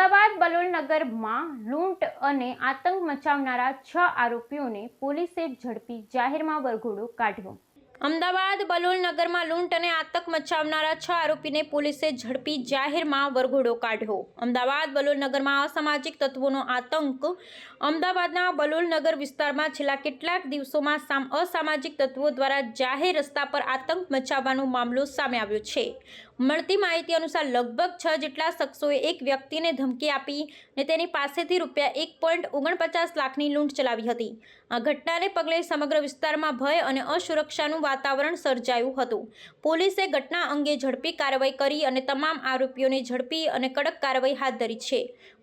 અમદાવાદ બલોલનગરમાં લૂંટ અને આતંક મચાવનારા 6 આરોપીઓને પોલીસે ઝડપી જાહેરમાં વરઘોડો કાઢ્યો। અમદાવાદ બલોલનગરમાં લૂંટ અને આતંક મચાવનારા 6 આરોપીને પોલીસે ઝડપી જાહેરમાં વરઘોડો કાઢ્યો। અમદાવાદ બલોલનગરમાં અસામાજિક તત્વોનો આતંક। અમદાવાદના બલોલનગર વિસ્તારમાં છેલ્લા કેટલાક દિવસોમાં અસામાજિક તત્વો દ્વારા જાહેર રસ્તા પર આતંક મચાવવાનો મામલો સામે આવ્યો છે। મળતી માહિતી અનુસાર લગભગ 6 જેટલા શખ્સોએ એક વ્યક્તિને ધમકી આપી અને તેની પાસેથી ₹1.49 લાખની લૂંટ ચલાવી હતી। આ ઘટનાને પગલે સમગ્ર વિસ્તારમાં ભય અને અસુરક્ષાનું વાતાવરણ સર્જાયું હતું। પોલીસે ઘટના અંગે ઝડપી કાર્યવાહી કરી અને તમામ આરોપીઓને ઝડપી અને કડક કાર્યવાહી હાથ ધરી છે।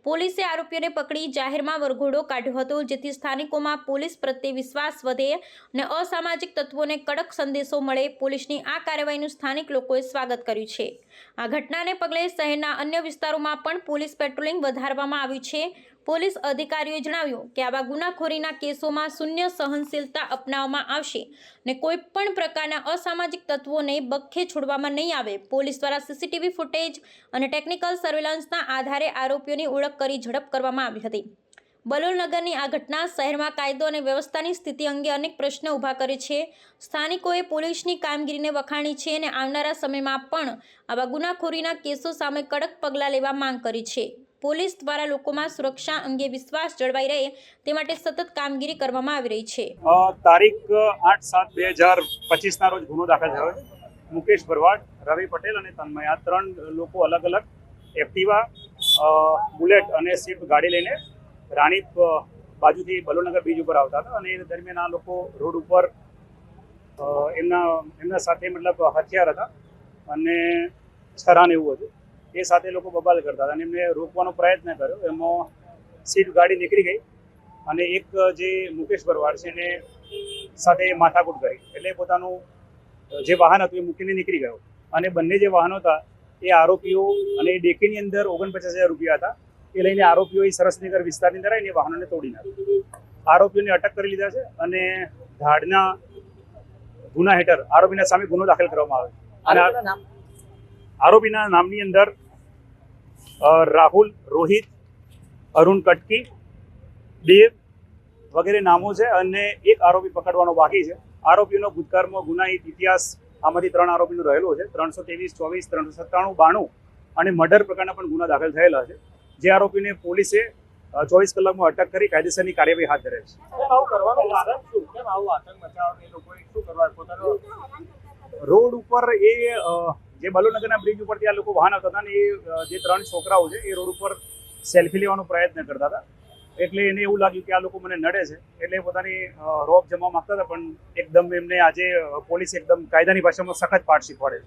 પોલીસે આરોપીઓને પકડી જાહેરમાં વરઘોડો કાઢ્યો હતો, જેથી સ્થાનિકોમાં પોલીસ પ્રત્યે વિશ્વાસ વધે અને અસામાજિક તત્વોને કડક સંદેશો મળે। પોલીસની આ કાર્યવાહીનું સ્થાનિક લોકોએ સ્વાગત કર્યું છે। આ ઘટનાને પગલે શહેરના અન્ય વિસ્તારોમાં પણ પોલીસ પેટ્રોલિંગ વધારવામાં આવ્યું છે। પોલીસ અધિકારીઓએ જણાવ્યું કે આવા ગુનાખોરીના કેસોમાં શૂન્ય સહનશીલતા અપનાવવામાં આવશે અને કોઈપણ પ્રકારના અસામાજિક તત્વોને બખ્ખે છોડવામાં નહીં આવે। પોલીસ દ્વારા સીસીટીવી ફૂટેજ અને ટેકનિકલ સર્વેલન્સના આધારે આરોપીઓની ઓળખ કરી ઝડપ કરવામાં આવી હતી। બલોલનગરની આ ઘટના શહેરમાં કાયદો અને વ્યવસ્થાની સ્થિતિ અંગે અનેક પ્રશ્નો ઊભા કરે છે। સ્થાનિકોએ પોલીસની કામગીરીને વખાણી છે અને આવનારા સમયમાં પણ આવા ગુનાખોરીના કેસો સામે કડક પગલાં લેવા માંગ કરી છે। પોલીસ દ્વારા લોકોમાં સુરક્ષા અંગે વિશ્વાસ જળવાઈ રહે તે માટે સતત કામગીરી કરવામાં આવી રહી છે। તારીખ 8/7/2025 ના રોજ ગુનો દાખલ થયો છે। મુકેશ ભરવાડ, રવિ પટેલ અને તન્મય, આ 3 લોકો અલગ અલગ એક્ટિવા, બુલેટ અને સ્વિફ્ટ ગાડી લઈને રાણીપ બાજુથી બલોલનગર બ્રિજ ઉપર આવતા હતા અને એ દરમિયાન આ લોકો રોડ ઉપર એમના સાથે મતલબ હથિયાર હતા અને છરાન એવું હતું। એ સાથે લોકો બબાલ કરતા હતા અને એમને રોકવાનો પ્રયત્ન કર્યો। એમાં સ્વિફ્ટ ગાડી નીકળી ગઈ અને એક જે મુકેશ ભરવાડ છે એને સાથે માથાકૂટ કરી, એટલે પોતાનું જે વાહન હતું એ મૂકીને નીકળી ગયો અને બંને જે વાહનો હતા એ આરોપીઓ અને એ ડેકીની અંદર 49,000 રૂપિયા હતા એ લઈને આરોપીઓએ સરસનગર વિસ્તારની અંદર આવીને વાહનોને તોડી નાખ્યા। આરોપીઓને અટક કરી લીધા છે અને ધાડના ગુના હેઠળ આરોપીના સામે ગુનો દાખલ કરવામાં આવ્યો છે અને આરોપીના નામની અંદર રાહુલ, રોહિત, અરુણ કટકી, દેવ વગેરે નામો છે અને એક આરોપી પકડવાનો બાકી છે। આરોપીઓનો ભૂતકાળમાં ગુનાહિત ઇતિહાસ આમાંથી 3 આરોપીનો રહેલો છે। 323, 24, 397, 92 અને મર્ડર પ્રકારના પણ ગુના દાખલ થયેલા છે, જે આરોપીને પોલીસે 24 કલાકમાં અટક કરી કાયદેસરની કાર્યવાહી હાથ ધરેલ છે। રોડ ઉપર જે બલોલનગરના બ્રિજ ઉપરથી આ લોકો વાહન આવતા હતા ને એ જે 3 છોકરાઓ છે એ રોડ ઉપર સેલ્ફી લેવાનો પ્રયત્ન કરતા હતા, એટલે એને એવું લાગ્યું કે આ લોકો મને નડે છે, એટલે પોતાની રોપ જમવા માંગતા હતા, પણ એકદમ એમને આજે પોલીસ એકદમ કાયદાની ભાષામાં સખત પાઠ શીખવાડે છે।